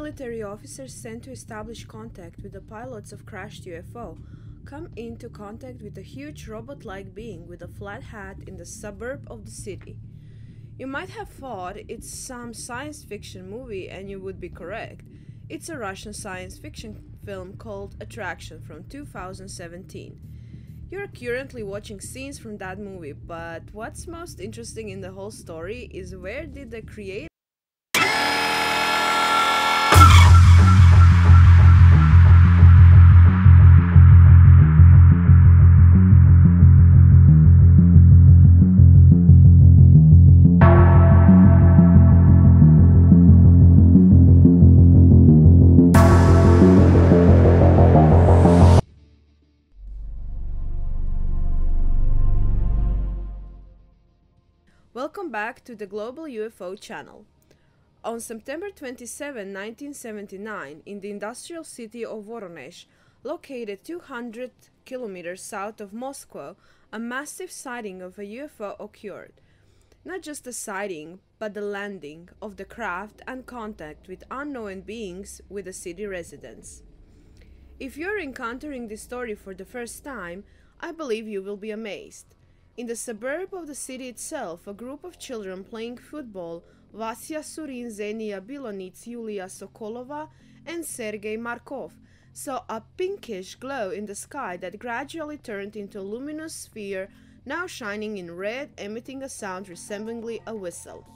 military officers sent to establish contact with the pilots of crashed UFO come into contact with a huge robot-like being with a flat hat in the suburb of the city. You might have thought it's some science fiction movie, and you would be correct. It's a Russian science fiction film called Attraction from 2017. You're currently watching scenes from that movie, but what's most interesting in the whole story is where did the creator Welcome back to the Global UFO channel. On September 27, 1979, in the industrial city of Voronezh, located 200 kilometers south of Moscow, a massive sighting of a UFO occurred. Not just the sighting, but the landing of the craft and contact with unknown beings with the city residents. If you're encountering this story for the first time, I believe you will be amazed. In the suburb of the city itself, a group of children playing football, Vasya Surin, Zenia Bilonits, Yulia Sokolova, and Sergei Markov, saw a pinkish glow in the sky that gradually turned into a luminous sphere, now shining in red, emitting a sound resembling a whistle.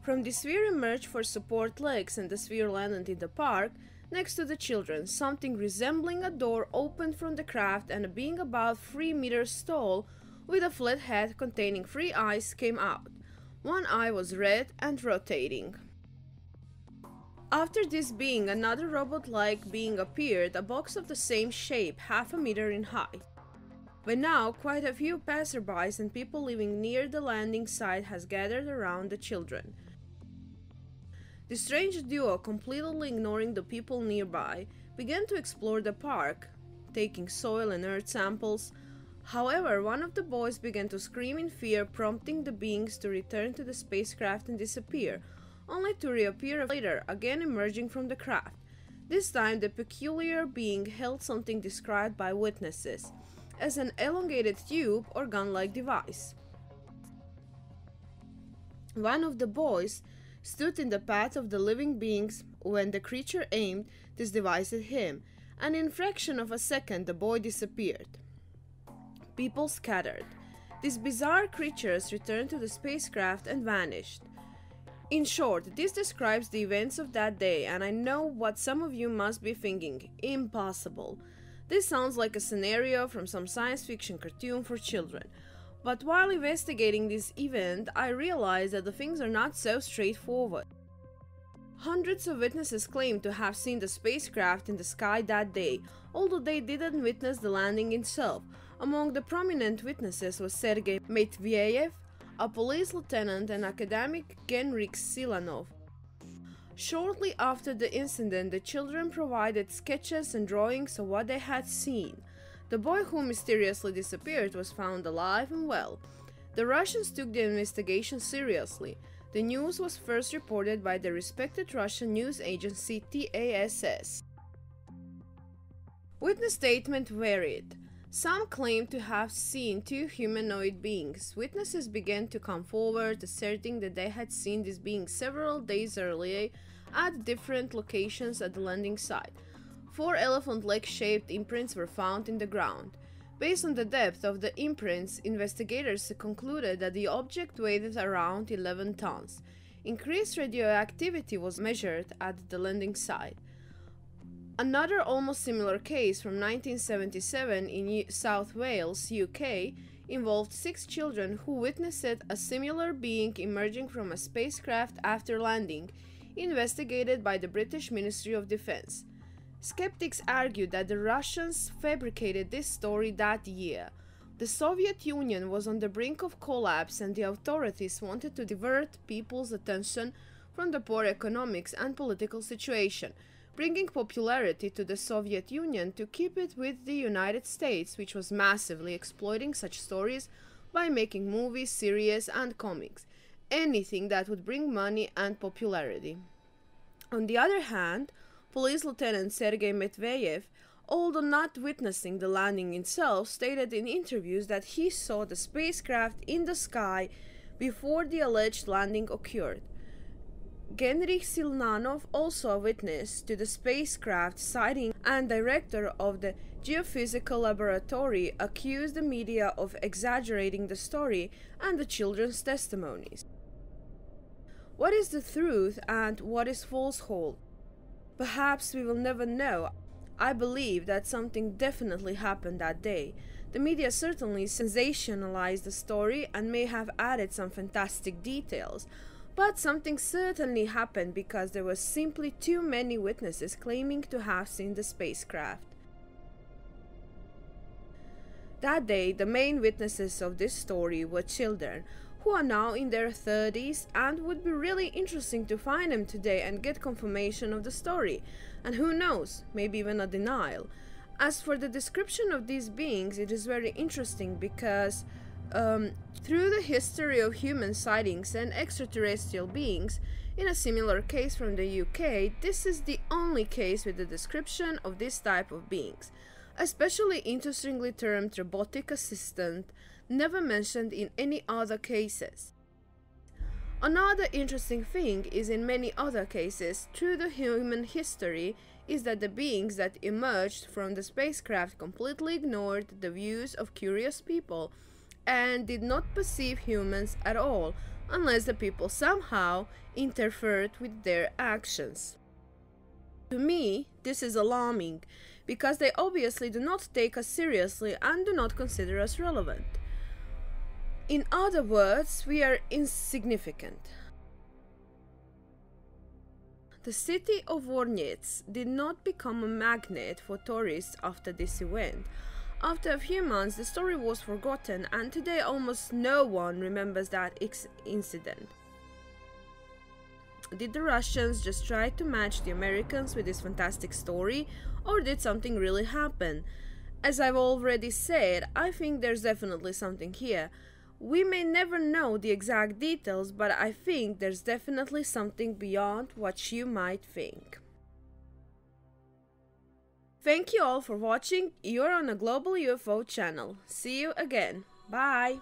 From the sphere emerged four support legs, and the sphere landed in the park. Next to the children, something resembling a door opened from the craft, and a being about 3 meters tall, with a flat head containing 3 eyes, came out. One eye was red and rotating. After this being, another robot-like being appeared, a box of the same shape, half a meter in height. By now, quite a few passerbys and people living near the landing site has gathered around the children. The strange duo, completely ignoring the people nearby, began to explore the park, taking soil and earth samples. However, one of the boys began to scream in fear, prompting the beings to return to the spacecraft and disappear, only to reappear later, again emerging from the craft. This time, the peculiar being held something described by witnesses as an elongated tube or gun-like device. One of the boys stood in the path of the living beings. When the creature aimed this device at him, and in a fraction of a second the boy disappeared. People scattered. These bizarre creatures returned to the spacecraft and vanished. In short, this describes the events of that day, and I know what some of you must be thinking: impossible. This sounds like a scenario from some science fiction cartoon for children. But while investigating this event, I realized that the things are not so straightforward. Hundreds of witnesses claimed to have seen the spacecraft in the sky that day, although they didn't witness the landing itself. Among the prominent witnesses was Sergei Matvieyev, a police lieutenant, and academic Genrik Silanov. Shortly after the incident, the children provided sketches and drawings of what they had seen. The boy who mysteriously disappeared was found alive and well. The Russians took the investigation seriously. The news was first reported by the respected Russian news agency TASS. Witness statements varied. Some claimed to have seen 2 humanoid beings. Witnesses began to come forward, asserting that they had seen these beings several days earlier at different locations at the landing site. 4 elephant leg-shaped imprints were found in the ground. Based on the depth of the imprints, investigators concluded that the object weighed around 11 tons. Increased radioactivity was measured at the landing site. Another almost similar case from 1977 in South Wales, UK, involved 6 children who witnessed a similar being emerging from a spacecraft after landing, investigated by the British Ministry of Defense. Skeptics argued that the Russians fabricated this story that year. The Soviet Union was on the brink of collapse, and the authorities wanted to divert people's attention from the poor economics and political situation, bringing popularity to the Soviet Union to keep it with the United States, which was massively exploiting such stories by making movies, series, and comics, anything that would bring money and popularity. On the other hand, Police Lieutenant Sergei Medvedev, although not witnessing the landing itself, stated in interviews that he saw the spacecraft in the sky before the alleged landing occurred. Genrikh Silnanov, also a witness to the spacecraft sighting and director of the geophysical laboratory, accused the media of exaggerating the story and the children's testimonies. What is the truth and what is falsehood? Perhaps we will never know. I believe that something definitely happened that day. The media certainly sensationalized the story and may have added some fantastic details, but something certainly happened because there were simply too many witnesses claiming to have seen the spacecraft. That day, the main witnesses of this story were children, who are now in their 30s, and would be really interesting to find them today and get confirmation of the story, and who knows, maybe even a denial. As for the description of these beings, it is very interesting because through the history of human sightings and extraterrestrial beings, in a similar case from the UK, this is the only case with the description of this type of beings, especially interestingly termed robotic assistant, never mentioned in any other cases. Another interesting thing is in many other cases through the human history is that the beings that emerged from the spacecraft completely ignored the views of curious people and did not perceive humans at all unless the people somehow interfered with their actions. To me, this is alarming because they obviously do not take us seriously and do not consider us relevant. In other words, we are insignificant. The city of Voronezh did not become a magnet for tourists after this event. After a few months, the story was forgotten, and today almost no one remembers that incident. Did the Russians just try to match the Americans with this fantastic story, or did something really happen? As I've already said, I think there's definitely something here. We may never know the exact details, but I think there's definitely something beyond what you might think. Thank you all for watching. You're on a Global UFO channel. See you again. Bye!